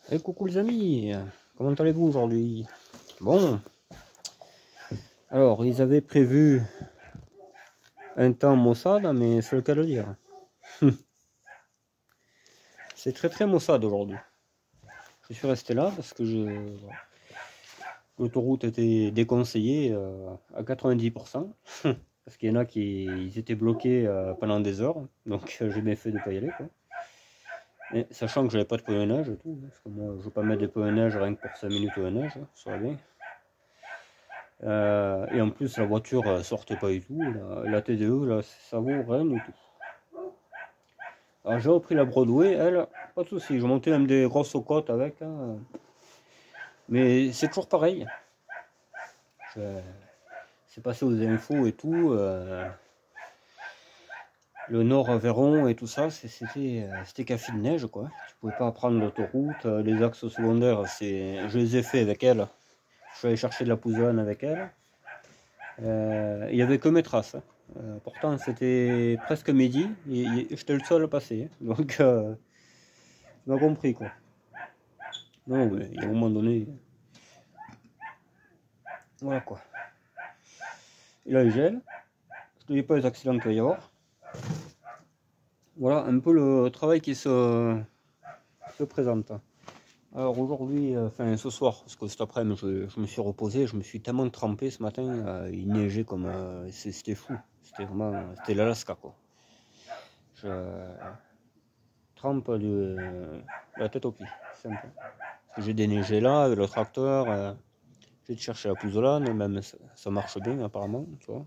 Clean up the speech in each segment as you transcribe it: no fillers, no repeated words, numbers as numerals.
Et coucou les amis, comment allez-vous aujourd'hui? Bon, alors ils avaient prévu un temps maussade, mais c'est le cas de le dire. C'est très maussade aujourd'hui. Je suis resté là parce que l'autoroute était déconseillée à 90%. Parce qu'il y en a qui ils étaient bloqués pendant des heures, donc j'ai bien fait de ne pas y aller, quoi. Et sachant que j'avais pas de pneu à neige et tout, parce que moi je veux pas mettre des pneus à neige rien que pour 5 minutes à neige, ça va bien. Et en plus, la voiture sortait pas du tout. La TDE, là, ça vaut rien du tout. Alors j'ai repris la Broadway, elle, pas de souci. Je montais même des grosses côtes avec, hein. Mais c'est toujours pareil. C'est passé aux infos et tout. Le Nord Aveyron et tout ça, c'était café de neige, quoi. Tu pouvais pas prendre l'autoroute. Les axes secondaires, je les ai fait avec elle. Je suis allé chercher de la pouzzolane avec elle. Il n'y avait que mes traces, hein. Pourtant, c'était presque midi et j'étais le seul à passer, hein. Donc, tu m'as compris, quoi. Non, mais il y a un moment donné, voilà, quoi. Et là, il gèle. Je ne dis pas les accidents qu'il va y avoir. Voilà un peu le travail qui se présente. Alors aujourd'hui, enfin ce soir, parce que cet après-midi, je me suis reposé, je me suis tellement trempé ce matin, il neigeait comme... c'était fou. C'était l'Alaska, quoi. Je trempe de la tête aux pieds, simple. Parce que j'ai déneigé là avec le tracteur, j'ai cherché la pouzzolane, même ça marche bien apparemment, tu vois.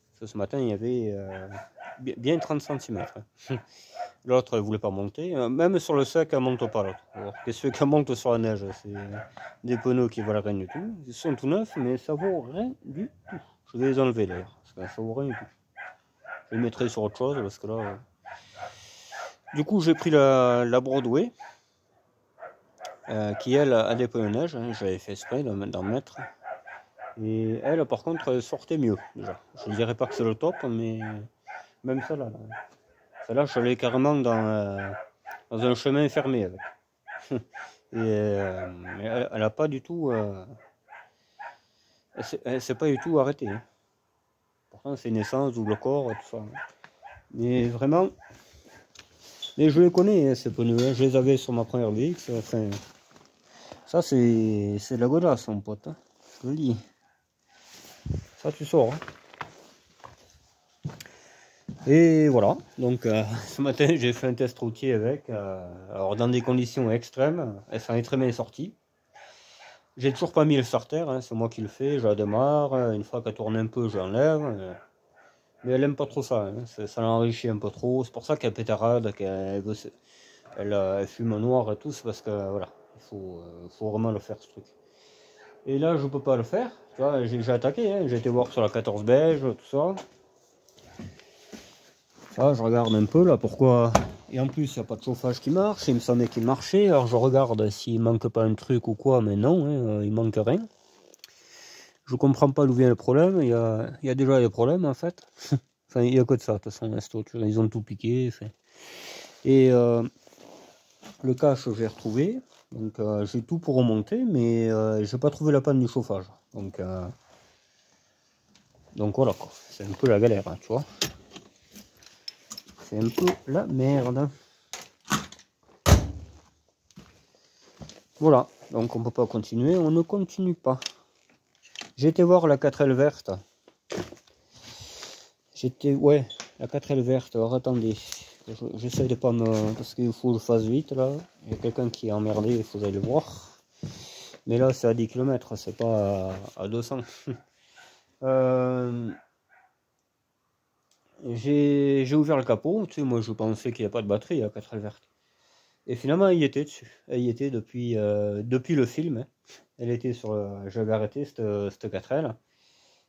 Parce que ce matin il y avait bien 30 cm. L'autre elle voulait pas monter, même sur le sec elle monte pas l'autre. Alors qu'est-ce qu'elle monte sur la neige? C'est des pneus qui valent rien du tout. Ils sont tout neufs mais ça vaut rien du tout. Je vais les enlever d'ailleurs, parce que ça vaut rien du tout. Je les mettrai sur autre chose parce que là. Du coup j'ai pris la Broadway. Qui elle a des pneus neige, hein, j'avais fait exprès d'en mettre. Et elle par contre elle sortait mieux déjà. Je ne dirais pas que c'est le top, mais même celle-là je l'ai carrément dans un chemin fermé avec. Et elle a pas du tout, elle s'est pas du tout arrêtée, hein. Pourtant c'est une essence, double corps, tout ça. Mais vraiment, mais je les connais, hein, ces pneus, hein. Je les avais sur ma première VX. Enfin, ça c'est de la godasse mon pote, hein. Je te le dis. Ça tu sors, hein. Et voilà, donc ce matin j'ai fait un test routier avec, alors dans des conditions extrêmes, elle s'en est très bien sortie. J'ai toujours pas mis le starter, hein, c'est moi qui le fais, je la démarre, une fois qu'elle tourne un peu je l'enlève, mais elle aime pas trop ça, hein, ça l'enrichit un peu trop, c'est pour ça qu'elle pétarade, elle fume noir et tout, c'est parce que voilà, faut vraiment le faire ce truc. Et là je peux pas le faire, tu vois, j'ai attaqué, hein, j'ai été voir sur la 14 beige, tout ça. Ah, je regarde un peu là pourquoi. Et en plus, il n'y a pas de chauffage qui marche. Il me semblait qu'il marchait. Alors je regarde s'il manque pas un truc ou quoi, mais non, hein, il manque rien. Je comprends pas d'où vient le problème. Il y a déjà des problèmes en fait. Enfin, il n'y a que de ça. De toute façon, ils ont tout piqué. Enfin. Et le cache, j'ai retrouvé. Donc j'ai tout pour remonter, mais j'ai pas trouvé la panne du chauffage. Donc voilà quoi. C'est un peu la galère, hein, tu vois. C'est un peu la merde. Voilà, donc on peut pas continuer, on ne continue pas. J'ai été voir la 4L verte. Ouais, la 4L verte. Alors attendez, j'essaie de pas me... Parce qu'il faut que je fasse vite là. Il y a quelqu'un qui est emmerdé, il faut que j'aille le voir. Mais là c'est à 10 km, c'est pas à 200. J'ai ouvert le capot, tu sais, moi je pensais qu'il n'y a pas de batterie à 4L verte. Et finalement il y était dessus. Elle y était depuis le film, hein. Elle était sur j'avais arrêté cette 4L.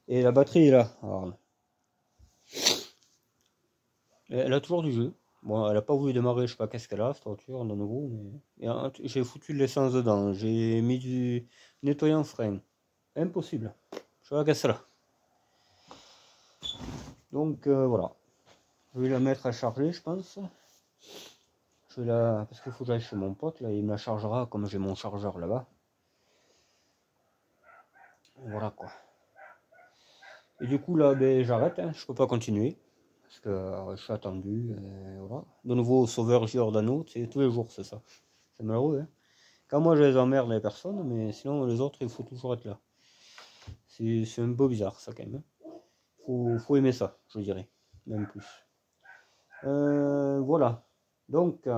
Et la batterie est là. Alors, elle a toujours du jeu. Bon, elle a pas voulu démarrer, je sais pas qu'est-ce qu'elle a, cette voiture, de nouveau. Mais... j'ai foutu de l'essence dedans. J'ai mis du nettoyant frein. Impossible. Je sais pas qu'est-ce qu'elle a. Donc voilà. Je vais la mettre à charger, je pense. Je vais la... Parce qu'il faut que j'aille chez mon pote, là, il me la chargera comme j'ai mon chargeur là-bas. Voilà quoi. Et du coup là, ben, j'arrête, hein. Je peux pas continuer. Parce que je suis attendu. Voilà. De nouveau, sauveur Giordano, tu sais, tous les jours c'est ça. C'est malheureux, hein. Quand moi je les emmerde les personnes, mais sinon les autres il faut toujours être là. C'est un peu bizarre ça quand même, hein. Faut aimer ça, je dirais. Même plus. Voilà. Donc,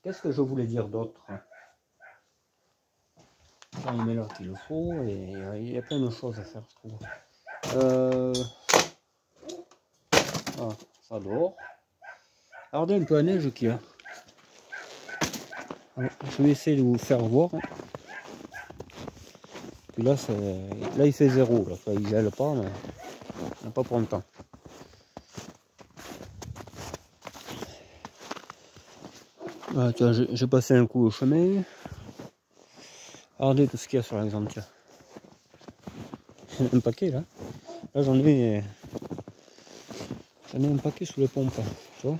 qu'est-ce que je voulais dire d'autre? J'en mets là qu'il le faut, et il y a plein de choses à faire, je trouve. Ah, ça dort. Regardez un peu la neige qu'il y a. Je vais essayer de vous faire voir. Puis là, il fait 0. Là. Il gèle pas, mais on n'a pas pour longtemps. Ah, tiens, j'ai passé un coup au chemin. Regardez tout ce qu'il y a sur l'exemple. Un paquet là. Là j'en ai un paquet sous les pompes. Tu vois.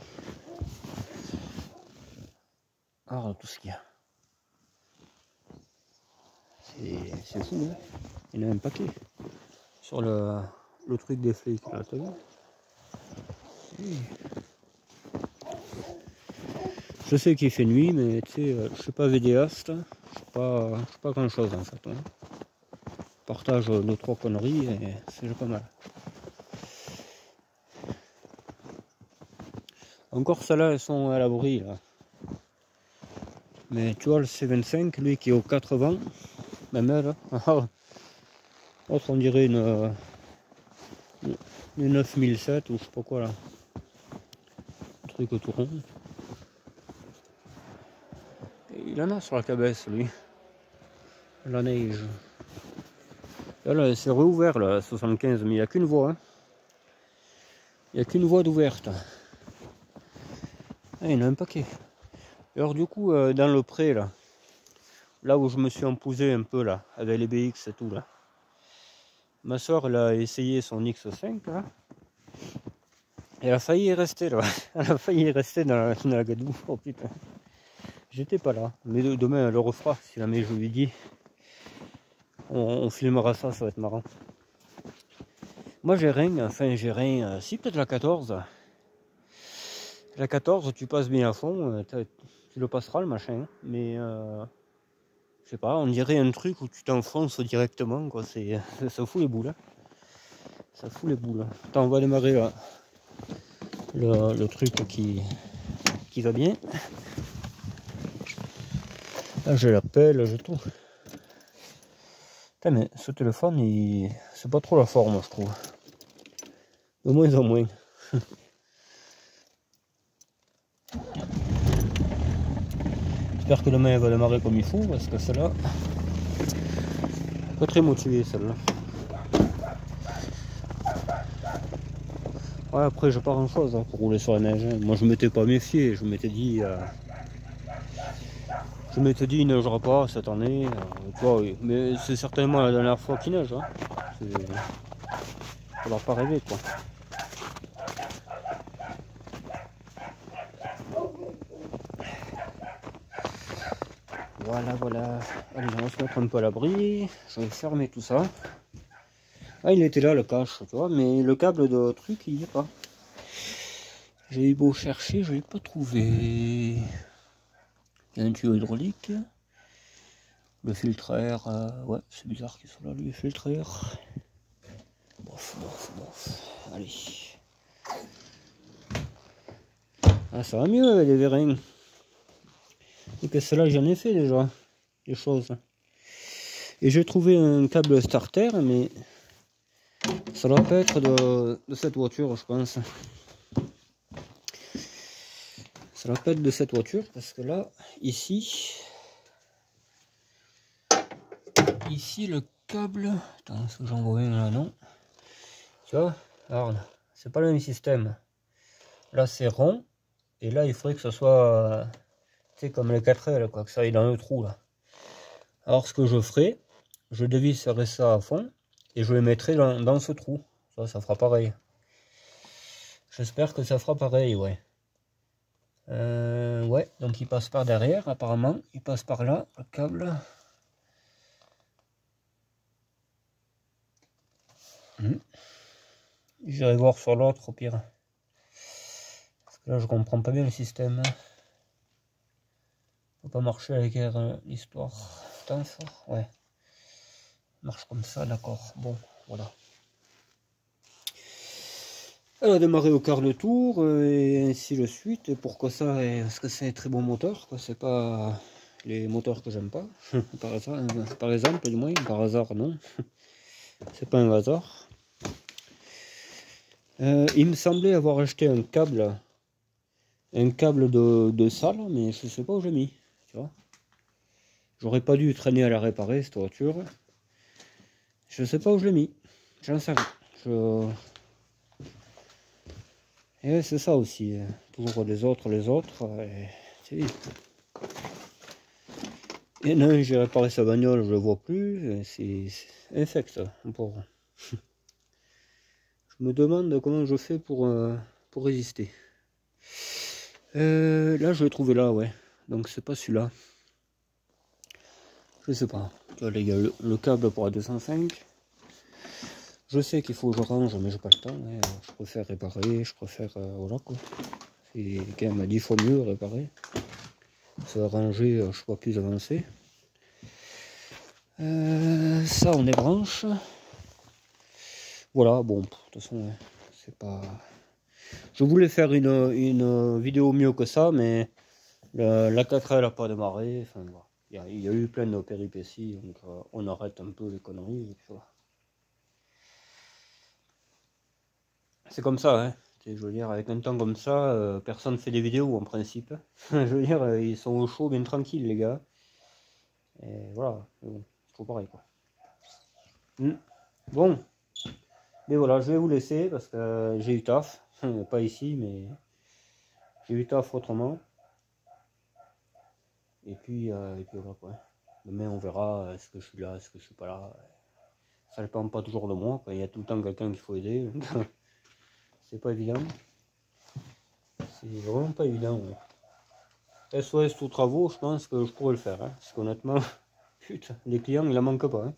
Ah, tout ce qu'il y a. C'est fou, hein. Il y en a un paquet. Sur le truc des flics là, t'as vu? Je sais qu'il fait nuit, mais tu sais, je suis pas vidéaste. Je suis pas grand chose en fait. Hein. Je partage 2-3 conneries et c'est déjà pas mal. Encore celles-là, elles sont à l'abri là. Mais tu vois le C25, lui qui est aux 80, même elle, on dirait une 9007 ou je sais pas quoi là. Un truc tout rond. Et il en a sur la cabesse lui. La neige. Là, c'est réouvert là, 75, mais il n'y a qu'une voie. Hein. Il n'y a qu'une voie d'ouverte. Ah, il y en a un paquet. Alors du coup, dans le pré là où je me suis empousé un peu là, avec les BX et tout là, ma soeur elle a essayé son X5 là, et elle a failli y rester là, elle a failli y rester dans la gadoue, oh putain. J'étais pas là, mais demain elle le refera, si jamais je lui dis, on filmera ça, ça va être marrant. Moi j'ai rien, si peut-être la 14. La 14 tu passes bien à fond, tu le passeras le machin, mais je sais pas, on dirait un truc où tu t'enfonces directement, quoi. Ça fout les boules. Hein. Ça fout les boules. Attends, on va démarrer là. Le truc qui va bien. Là, j'ai la pelle, j'ai tout. Putain, mais ce téléphone, c'est pas trop la forme, je trouve. De moins en moins. J'espère que demain elle va démarrer comme il faut, parce que celle-là, pas très motivée celle-là. Ouais, après j'ai pas grand chose hein, pour rouler sur la neige. Hein. Moi je m'étais pas méfié, je m'étais dit il neigera pas cette année. Tu vois, oui. Mais c'est certainement la dernière fois qu'il neige. Hein. Faut leur pas rêver quoi. Voilà. Allez, on va se mettre un peu à l'abri. Je vais fermer tout ça. Ah, il était là le cache, tu vois, mais le câble de truc, il n'y est pas. J'ai eu beau chercher, je l'ai pas trouvé. Il y a un tuyau hydraulique. Le filtre à air, ouais, c'est bizarre qu'il soit là, lui, le filtre à air. Bof. Allez. Ah, ça va mieux avec les vérins. Et que celle-là, j'en ai fait déjà, des choses. Et j'ai trouvé un câble starter, mais ça doit pas être de cette voiture, je pense. Ça doit pas être de cette voiture, parce que là, ici, le câble... Attends, est-ce que j'en vois un là? Non. Tu vois, regarde, c'est pas le même système. Là, c'est rond, et là, il faudrait que ce soit... tu sais, comme les 4L, quoi, que ça aille dans le trou, là. Alors, ce que je ferai, je dévisserai ça à fond, et je le mettrai dans ce trou. Ça fera pareil. J'espère que ça fera pareil, ouais. Ouais, donc il passe par derrière, apparemment. Il passe par là, le câble. J'irai voir sur l'autre au pire. Parce que là, je comprends pas bien le système. Faut pas marcher avec l'histoire. Tant fort, ouais. Marche comme ça, d'accord. Bon, voilà. Elle a démarré au quart de tour et ainsi de suite. Et pourquoi ça? Parce que c'est un très bon moteur, quoi. C'est pas les moteurs que j'aime pas. par exemple, du moins, par hasard, non. C'est pas un hasard. Il me semblait avoir acheté un câble de salle, mais je sais pas où j'ai mis. Tu vois, j'aurais pas dû traîner à la réparer cette voiture. Je sais pas où je l'ai mis. J'en sais rien. Et c'est ça aussi. Toujours les autres. Et non, j'ai réparé sa bagnole, je le vois plus. C'est infect. Pour... Je me demande comment je fais pour résister. Là, je l'ai trouvé là, ouais. Donc c'est pas celui-là. Je sais pas. Là, il y a le câble pour la 205. Je sais qu'il faut que je range, mais j'ai pas le temps. Hein. Je préfère réparer, voilà quoi. C'est quand même 10 fois mieux réparer. Ça va ranger, je suis pas plus avancé. Ça, on débranche. Voilà, bon, de toute façon, ouais, c'est pas. Je voulais faire une vidéo mieux que ça, mais la 4L n'a pas démarré. Enfin, voilà. Il y a eu plein de péripéties, donc on arrête un peu les conneries. Voilà. C'est comme ça, hein. Je veux dire, avec un temps comme ça, personne fait des vidéos en principe. Je veux dire, ils sont au chaud, bien tranquilles, les gars. Et voilà, bon, c'est trop pareil, quoi. Bon, mais voilà, je vais vous laisser parce que j'ai eu taf. Pas ici, mais j'ai eu taf autrement. Et puis voilà, quoi. Demain, on verra est-ce que je suis là, est-ce que je suis pas là. Ça dépend pas toujours de moi, quoi. Il y a tout le temps quelqu'un qu'il faut aider. C'est pas évident. C'est vraiment pas évident. Ouais. SOS tout travaux, je pense que je pourrais le faire. Hein, parce qu'honnêtement, putain, les clients, il en manque pas. Hein.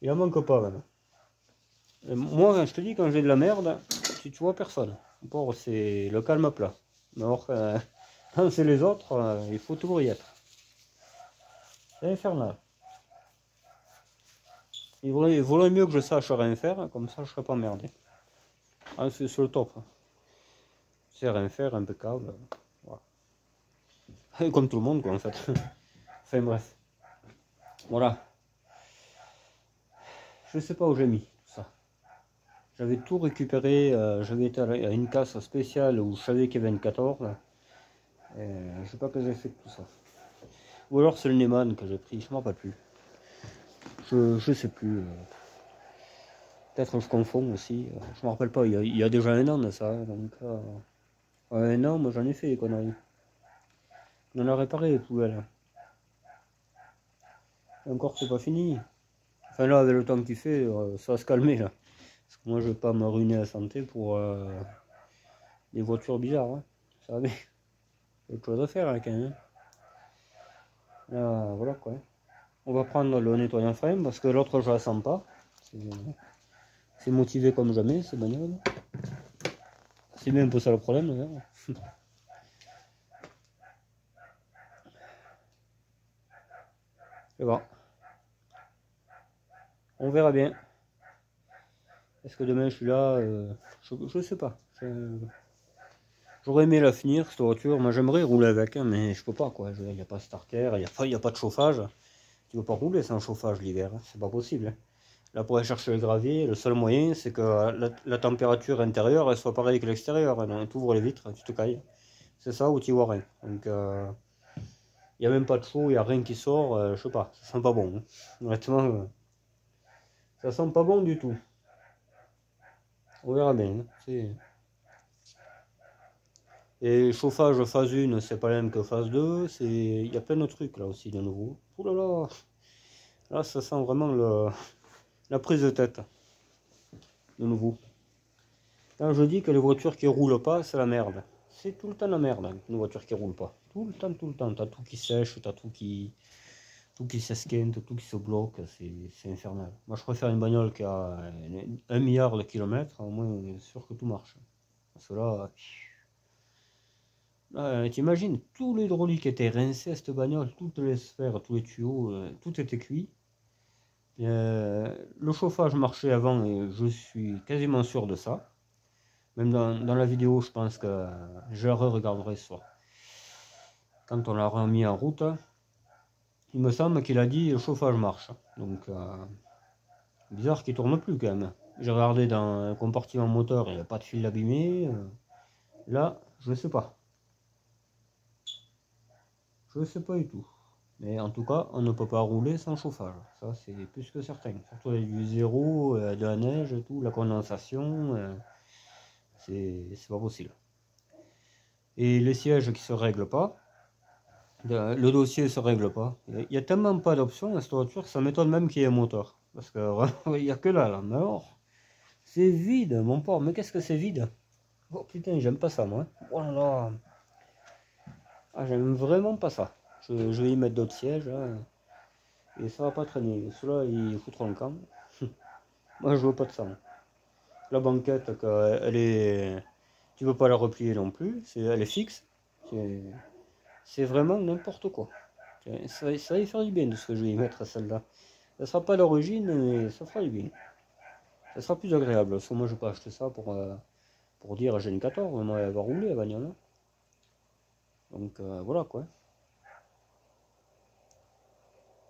Il en manque pas, même. Et moi, je te dis, quand j'ai de la merde, si tu vois personne. Bon, c'est le calme plat. Mais alors, quand c'est les autres, il faut toujours y être. C'est infernal. Il vaudrait mieux que je sache rien faire, comme ça je serais pas emmerdé. Ah, c'est le top. C'est rien faire, impeccable. Voilà. Comme tout le monde, quoi, en fait. Enfin, bref. Voilà. Je sais pas où j'ai mis tout ça. J'avais tout récupéré. J'avais été à une casse spéciale où je savais qu'il y avait une 14. Je sais pas que j'ai fait de tout ça. Ou alors c'est le Neyman que j'ai pris, je m'en rappelle plus. Je sais plus. Peut-être que je confonds aussi. Je me rappelle pas, il y a déjà un an de ça. Donc, un an, moi j'en ai fait des conneries. On en a réparé les poubelles. Et encore, c'est pas fini. Enfin là, avec le temps qu'il fait, ça va se calmer là. Parce que moi, je vais pas me ruiner la santé pour des voitures bizarres. Hein. Vous savez, il y a autre chose à faire là, quand même. Là, voilà quoi. On va prendre le nettoyant frein parce que l'autre, je la sens pas. C'est motivé comme jamais, c'est bagnole. C'est bien un peu ça le problème d'ailleurs. Et bon. On verra bien. Est-ce que demain je suis là je sais pas. J'aurais aimé la finir cette voiture. Moi j'aimerais rouler avec, hein, mais je peux pas quoi. Il n'y a pas de starter, il n'y a pas de chauffage. Tu peux pas rouler sans chauffage l'hiver, hein. C'est pas possible. Hein. Là pour aller chercher le gravier, le seul moyen c'est que la température intérieure elle soit pareille que l'extérieur. Hein. Donc tu ouvres les vitres, tu te cailles. C'est ça ou tu vois rien. Donc il n'y a même pas de chaud, il n'y a rien qui sort. Je sais pas, ça sent pas bon. Hein. Honnêtement, ça sent pas bon du tout. On verra bien. Hein. Et chauffage phase 1, c'est pas la même que phase 2. Il y a plein de trucs là aussi de nouveau. Ouh là là. Là, ça sent vraiment la prise de tête. De nouveau. Là, je dis que les voitures qui roulent pas, c'est la merde. c'est tout le temps la merde, hein, une voiture qui roule pas. Tout le temps, tout le temps. T'as tout qui sèche, t'as tout qui s'esquinte, tout qui se bloque, c'est infernal. Moi, je préfère une bagnole qui a 1 milliard de kilomètres, au moins, on est sûr que tout marche. Parce que là, t'imagines, tout l'hydraulique était rincé à cette bagnole, toutes les sphères, tous les tuyaux, tout était cuit. Le chauffage marchait avant et je suis quasiment sûr de ça. Même dans la vidéo, je pense que je la regarderai ce soir. Quand on l'a remis en route, il me semble qu'il a dit le chauffage marche. Donc, bizarre qu'il tourne plus quand même. J'ai regardé dans le compartiment moteur, il n'y a pas de fil abîmé. Là, je ne sais pas. Je ne sais pas du tout. Mais en tout cas, on ne peut pas rouler sans chauffage. Ça, c'est plus que certain. Surtout avec du zéro, de la neige et tout, la condensation, c'est pas possible. Et les sièges qui se règlent pas, le dossier se règle pas. Il y a tellement pas d'options dans cette voiture, ça m'étonne même qu'il y ait un moteur. Parce que il n'y a que là. Mais alors, c'est vide, mon porc. Mais qu'est-ce que c'est vide? Oh putain, j'aime pas ça, moi. Oh là là. Ah, j'aime vraiment pas ça. Je vais y mettre d'autres sièges, hein, et ça va pas traîner. Ceux-là, ils foutront le camp. Moi, je veux pas de ça. La banquette, elle est... tu peux pas la replier non plus. Elle est fixe. C'est vraiment n'importe quoi. Ça va y faire du bien de ce que je vais y mettre à celle-là. Ça sera pas l'origine, mais ça fera du bien. Ça sera plus agréable. Parce que moi, je vais pas acheter ça pour dire j'ai une 14. Moi, elle va rouler, la bagnole, hein. Donc, voilà quoi.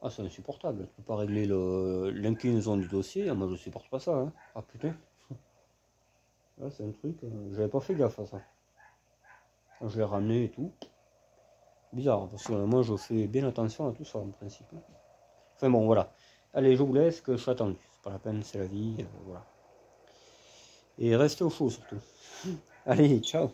Ah, c'est insupportable. Tu peux pas régler l'inclinaison du dossier. Moi, je supporte pas ça, hein. Ah putain. Là, c'est un truc. J'avais pas fait gaffe à ça. Quand je l'ai ramené et tout. Bizarre, parce que moi, je fais bien attention à tout ça, en principe. Enfin bon, voilà. Allez, je vous laisse, que je suis attendu. C'est pas la peine, c'est la vie. Voilà. Et restez au chaud, surtout. Allez, ciao.